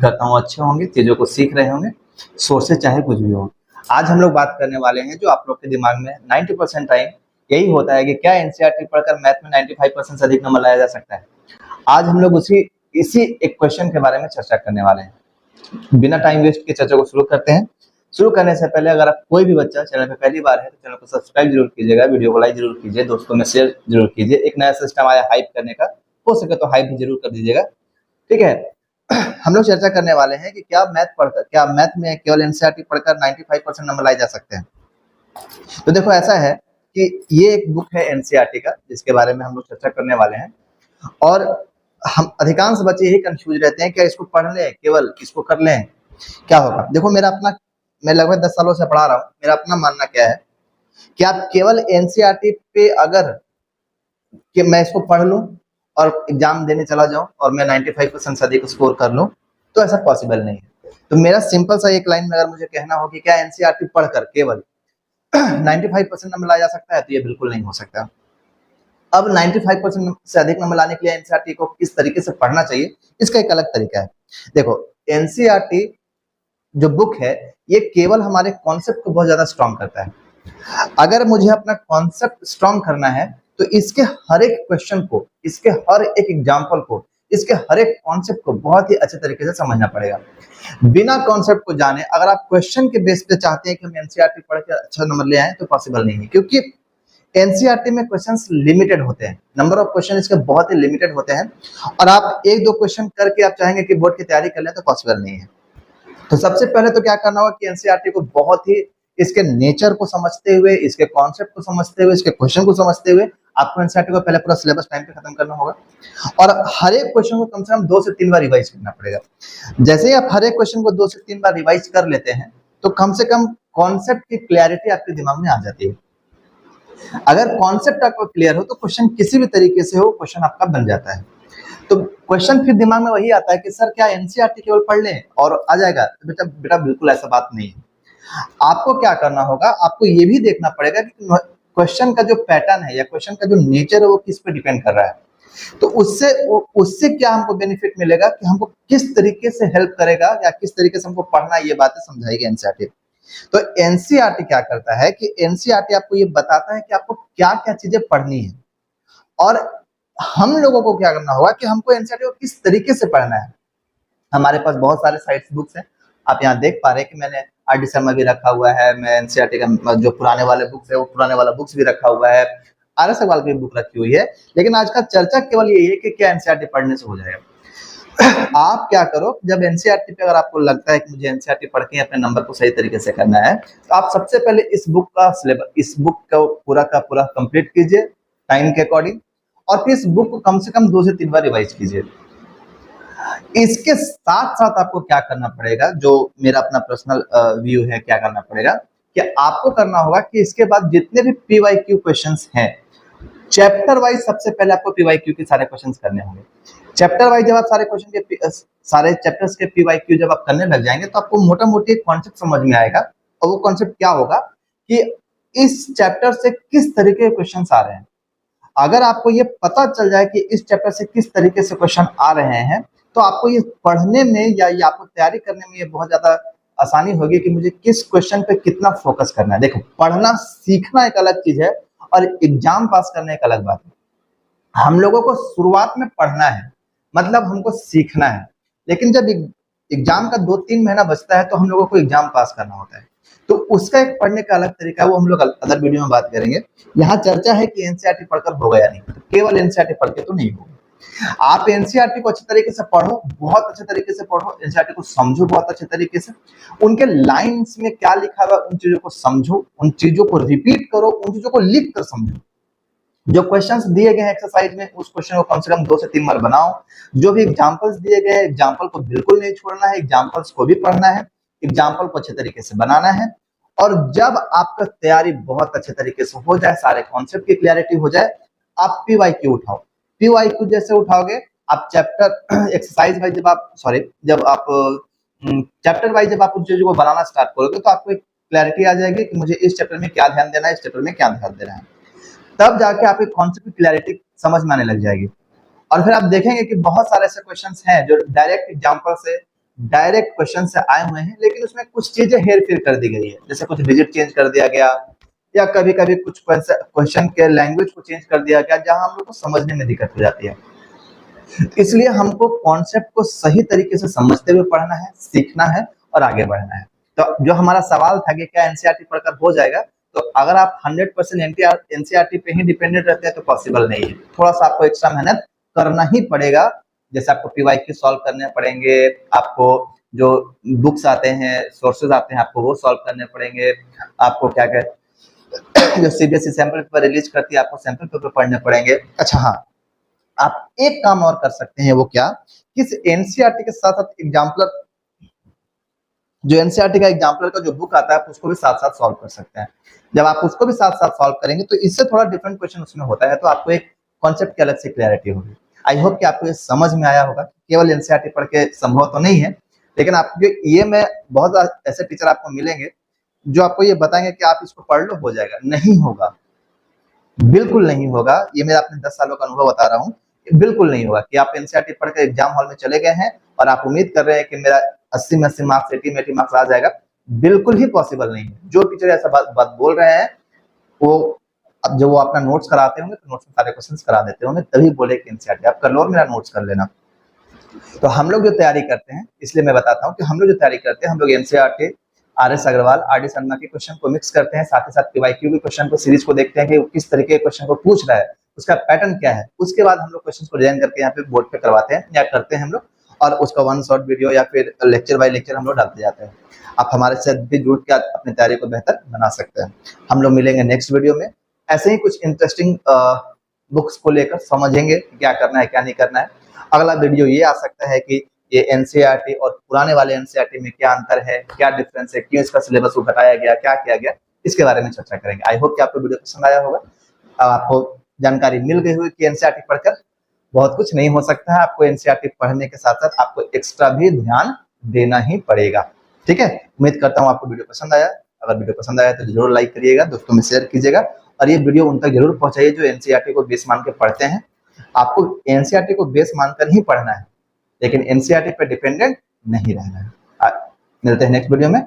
करता हूँ अच्छे होंगे, चीज़ों को सीख रहे होंगे, सोर्सेज चाहे कुछ भी हो। आज हम लोग बात करने वाले हैं जो आप लोग के दिमाग में 90% टाइम यही होता है कि क्या एनसीईआरटी पढ़कर मैथ में 95% से अधिक नंबर लाया जा सकता है। आज हम लोग इसी एक क्वेश्चन के बारे में चर्चा करने वाले हैं। बिना टाइम वेस्ट के चर्चा को शुरू करते हैं। शुरू करने से पहले अगर आप कोई भी बच्चा चैनल पे पहली बार है तो चैनल को सब्सक्राइब जरूर कीजिएगा, वीडियो को लाइक जरूर कीजिए, दोस्तों में शेयर जरूर कीजिए। एक नया सिस्टम आया हाइप करने का, हो सके तो हाइप भी जरूर कर दीजिएगा, ठीक है। हम लोग चर्चा करने वाले हैं कि क्या मैथ में केवल एनसीईआरटी पढ़कर 95% नंबर लाए जा सकते हैं। तो देखो ऐसा है कि ये एक बुक है एनसीईआरटी का जिसके बारे में हम लोग चर्चा करने वाले हैं, और हम अधिकांश बच्चे यही कंफ्यूज रहते हैं क्या इसको पढ़ लें, केवल इसको कर लें, क्या होगा। देखो मैं लगभग 10 सालों से पढ़ा रहा हूँ, मेरा अपना मानना क्या है कि आप केवल एनसीईआरटी पे अगर कि मैं इसको पढ़ लूं और एग्जाम देने चला जाऊं और मैं 95% से अधिक स्कोर कर लूं, तो ऐसा पॉसिबल नहीं है। तो मेरा सिंपल सा एक लाइन में अगर मुझे कहना हो कि क्या एनसीईआरटी पढ़कर केवल 95% नंबर लाया जा सकता है, तो ये बिल्कुल नहीं हो सकता। अब 95% से अधिक नंबर लाने के लिए एनसीईआरटी को किस तरीके से पढ़ना चाहिए, इसका एक अलग तरीका है। देखो एनसीईआरटी जो बुक है ये केवल हमारे कॉन्सेप्ट को बहुत ज्यादा स्ट्रॉन्ग करता है। अगर मुझे अपना कॉन्सेप्ट स्ट्रॉन्ग करना है तो इसके हर एक क्वेश्चन को, इसके हर एक एग्जाम्पल को, इसके हर एक कॉन्सेप्ट को बहुत ही अच्छे तरीके से समझना पड़ेगा। बिना कॉन्सेप्ट को जाने अगर आप क्वेश्चन के बेस पे चाहते हैं कि हम एनसीईआरटी पढ़ के अच्छा नंबर ले आए तो पॉसिबल नहीं है, क्योंकि एनसीईआरटी में क्वेश्चंस लिमिटेड होते हैं, नंबर ऑफ क्वेश्चन इसके बहुत ही लिमिटेड होते हैं, और आप एक दो क्वेश्चन करके आप चाहेंगे कि बोर्ड की तैयारी कर लें तो पॉसिबल नहीं है। तो सबसे पहले तो क्या करना होगा कि एनसीईआरटी को बहुत ही इसके नेचर को समझते हुए, इसके कॉन्सेप्ट को समझते हुए, इसके क्वेश्चन को समझते हुए आपको एनसीईआरटी को पहले पूरा सिलेबस टाइम पे खत्म करना होगा, और हर एक क्वेश्चन को कम से कम 2 से 3 बार रिवाइज करना पड़ेगा। जैसे ही आप हर एक क्वेश्चन को 2 से 3 बार रिवाइज कर लेते हैं तो कम से कम कॉन्सेप्ट की क्लैरिटी आपके दिमाग में आ जाती है। अगर कॉन्सेप्ट आपको क्लियर हो तो क्वेश्चन किसी भी तरीके से हो, क्वेश्चन आपका बन जाता है। तो क्वेश्चन फिर दिमाग में वही आता है कि सर क्या एनसीईआरटी केवल पढ़ लें और आ जाएगा, तो बेटा बिल्कुल ऐसा बात नहीं है। आपको क्या करना होगा, आपको ये भी देखना पड़ेगा कि क्वेश्चन का जो पैटर्न है या क्वेश्चन का जो नेचर है वो किस पे डिपेंड कर रहा है। तो उससे क्या हमको बेनिफिट मिलेगा कि हमको किस तरीके से हेल्प करेगा या किस तरीके से हमको पढ़ना, ये बातें समझाएगी एनसीईआरटी। तो एनसीईआरटी क्या करता है कि एनसीईआरटी आपको ये बताता है कि आपको क्या क्या चीजें पढ़नी है, और हम लोगों को क्या करना होगा कि हमको एनसीईआरटी को किस तरीके से पढ़ना है। हमारे पास बहुत सारे साइट्स बुक्स हैं, आप यहाँ देख पा रहे हैं कि मैंने आरडी शर्मा भी रखा हुआ है, मैं एनसीईआरटी का जो पुराने वाले बुक्स है वो पुराने वाला बुक्स भी रखा हुआ है, आर एस अग्रवाल की बुक रखी हुई है। लेकिन आज का चर्चा केवल यही है कि क्या एनसीईआरटी पढ़ने से हो जाएगा। आप क्या करो, जब एनसीईआरटी पे अगर आपको लगता है कि मुझे एनसीईआरटी पढ़ के अपने नंबर को सही तरीके से करना है, तो आप सबसे पहले इस बुक को पूरा का पूरा कंप्लीट कीजिए टाइम के अकॉर्डिंग, और फिर इस बुक को कम से कम 2 से 3 बार रिवाइज कीजिए। इसके साथ साथ आपको क्या करना पड़ेगा, जो मेरा अपना पर्सनल व्यू है, क्या करना पड़ेगा कि आपको करना होगा कि इसके बाद जितने भी पीवाईक्यू क्वेश्चंस हैं, चैप्टर वाइज सबसे पहले आपको पीवाईक्यू के सारे क्वेश्चंस करने होंगे। चैप्टर वाइज जब आप सारे चैप्टर्स के पीवाईक्यू जब आप करने लग जाएंगे तो आपको मोटा मोटी एक कॉन्सेप्ट समझ में आएगा, और वो कॉन्सेप्ट क्या होगा कि इस चैप्टर से किस तरीके के क्वेश्चन आ रहे हैं। अगर आपको ये पता चल जाए कि इस चैप्टर से किस तरीके से क्वेश्चन आ रहे हैं, तो आपको ये पढ़ने में या ये आपको तैयारी करने में ये बहुत ज्यादा आसानी होगी कि मुझे किस क्वेश्चन पे कितना फोकस करना है। देखो पढ़ना सीखना एक अलग चीज है और एग्जाम पास करना एक अलग बात है। हम लोगों को शुरुआत में पढ़ना है, मतलब हमको सीखना है, लेकिन जब एग्जाम का 2-3 महीना बचता है तो हम लोगों को एग्जाम पास करना होता है, तो उसका एक पढ़ने का अलग तरीका है, वो हम लोग अदर वीडियो में बात करेंगे। यहाँ चर्चा है कि एनसीईआरटी पढ़कर होगा या नहीं, केवल एनसीईआरटी पढ़ के तो नहीं होगा। आप एनसीईआरटी को अच्छे तरीके से पढ़ो, बहुत अच्छे तरीके से पढ़ो, एनसीईआरटी को समझो बहुत अच्छे तरीके से, उनके लाइंस में क्या लिखा हुआ उन चीजों को समझो, उन चीजों को रिपीट करो, उन चीजों को लिख कर समझो। जो क्वेश्चंस दिए गए हैं एक्सरसाइज में उस क्वेश्चन को कम से कम 2 से 3 बार बनाओ। जो भी एग्जांपल्स दिए गए हैं एग्जांपल को बिल्कुल नहीं छोड़ना है, एग्जांपल्स को भी पढ़ना है, एग्जांपल को अच्छे तरीके से बनाना है। और जब आपका तैयारी बहुत अच्छे तरीके से हो जाए, सारे कॉन्सेप्ट की क्लैरिटी हो जाए, आप पीवाईक्यू उठाओ। पीवाईक्यू जैसे उठाओगे आप चैप्टर एक्सरसाइज वाइज जब आप चैप्टर वाइज जब आप उन चीजों को बनाना स्टार्ट करोगे तो आपको एक क्लैरिटी आ जाएगी कि मुझे इस चैप्टर में क्या ध्यान देना है, इस चैप्टर में क्या ध्यान देना है। तब जाके आपके कॉन्सेप्ट की क्लैरिटी समझ में आने लग जाएगी, और फिर आप देखेंगे कि बहुत सारे ऐसे क्वेश्चंस हैं जो डायरेक्ट एग्जांपल से डायरेक्ट क्वेश्चन से आए हुए हैं, लेकिन उसमें कुछ चीजें हेर फेर कर दी गई है, जैसे कुछ डिजिट चेंज कर दिया गया, या कभी कभी कुछ क्वेश्चन के लैंग्वेज को चेंज कर दिया गया, जहां हम लोग को समझने में दिक्कत हो जाती है। इसलिए हमको कॉन्सेप्ट को सही तरीके से समझते हुए पढ़ना है, सीखना है और आगे बढ़ना है। तो जो हमारा सवाल था कि क्या एनसीईआरटी पढ़कर हो जाएगा, तो अगर आप 100% एनसीईआरटी पे ही डिपेंडेंट रहते हैं तो पॉसिबल नहीं है। थोड़ा सा आपको एक्स्ट्रा मेहनत करना ही पड़ेगा, जैसे आपको पीवाईक्यू सॉल्व करने पड़ेंगे, आपको जो बुक्स आते हैं, सोर्सेज आते हैं, आपको वो सॉल्व करने पड़ेंगे, आपको क्या कहते जो सीबीएसई सैंपल पेपर रिलीज करती है, आपको सैंपल पेपर पढ़ने पड़ेंगे। अच्छा हाँ, आप एक काम और कर सकते हैं, वो क्या, किस एनसीईआरटी के साथ साथ एग्जाम्पलर, जो एनसीईआरटी का एग्जाम्पलर का जो बुक आता है, आप उसको भी साथ साथ सॉल्व कर सकते हैं। जब आप उसको भी साथ साथ सॉल्व करेंगे तो इससे थोड़ा डिफरेंट क्वेश्चन उसमें होता है, तो आपको एक कॉन्सेप्ट की अलग से क्लैरिटी होगी। आई होप कि आपको ये समझ में आया होगा। केवल एनसीईआरटी पढ़ के संभव तो नहीं है, लेकिन आपको ये मैं बहुत ऐसे टीचर आपको मिलेंगे जो आपको ये बताएंगे कि आप इसको पढ़ लो हो जाएगा। नहीं होगा, बिल्कुल नहीं होगा। ये मेरा अपने 10 सालों का अनुभव बता रहा हूँ, बिल्कुल नहीं होगा कि आप एनसीईआरटी पढ़ के एग्जाम हॉल में चले गए हैं और आप उम्मीद कर रहे हैं कि मेरा 80 में 80 मार्क्स, 80 में 80 मार्क्स आ जाएगा। बिल्कुल ही पॉसिबल नहीं है। जो टीचर ऐसा बात बोल रहे हैं, वो अब जब वो अपना नोट्स कराते होंगे तो नोट्स में सारे क्वेश्चंस करा देते होंगे, तभी बोले कि एनसीईआरटी आप कर लो और मेरा नोट्स कर लेना। तो हम लोग जो तैयारी करते हैं, इसलिए मैं बताता हूँ कि हम लोग जो तैयारी करते हैं, हम लोग NCERT, R S. Agarwal, R D. Sharma के क्वेश्चन को मिक्स करते हैं, साथ ही साथ पीवाईक्यू के क्वेश्चन को, सीरीज को देखते हैं कि किस तरीके के क्वेश्चन को पूछ रहा है, उसका पैटर्न क्या है। उसके बाद हम लोग क्वेश्चन को डिजाइन करके यहाँ पे बोर्ड पे करवाते हैं या करते हैं हम लोग, और उसका वन शॉट वीडियो या फिर लेक्चर बाय लेक्चर हम लोग डालते जाते हैं। आप हमारे साथ भी जुड़ के अपनी तैयारी को बेहतर बना सकते हैं। हम लोग मिलेंगे नेक्स्ट वीडियो में, ऐसे ही कुछ इंटरेस्टिंग बुक्स को लेकर समझेंगे क्या करना है क्या नहीं करना है। अगला वीडियो ये आ सकता है कि ये एनसीईआरटी और पुराने वाले एनसीईआरटी में क्या अंतर है, क्या डिफरेंस है, क्यों इसका सिलेबस को घटाया गया, क्या किया गया, इसके बारे में चर्चा करेंगे। आई होप कि आपको वीडियो पसंद आया होगा। आपको जानकारी मिल गई होगी कि एनसीईआरटी पढ़कर बहुत कुछ नहीं हो सकता है। आपको एनसीईआरटी पढ़ने के साथ साथ आपको एक्स्ट्रा भी ध्यान देना ही पड़ेगा। ठीक है, उम्मीद करता हूँ आपको वीडियो पसंद आया। अगर वीडियो पसंद आया तो जरूर लाइक करिएगा, दोस्तों में शेयर कीजिएगा, और ये वीडियो उन तक जरूर पहुंचाइए जो एनसीईआरटी को बेस मान के पढ़ते हैं। आपको एनसीईआरटी को बेस मानकर ही पढ़ना है, लेकिन एनसीईआरटी पे डिपेंडेंट नहीं रहना है। मिलते हैं नेक्स्ट वीडियो में।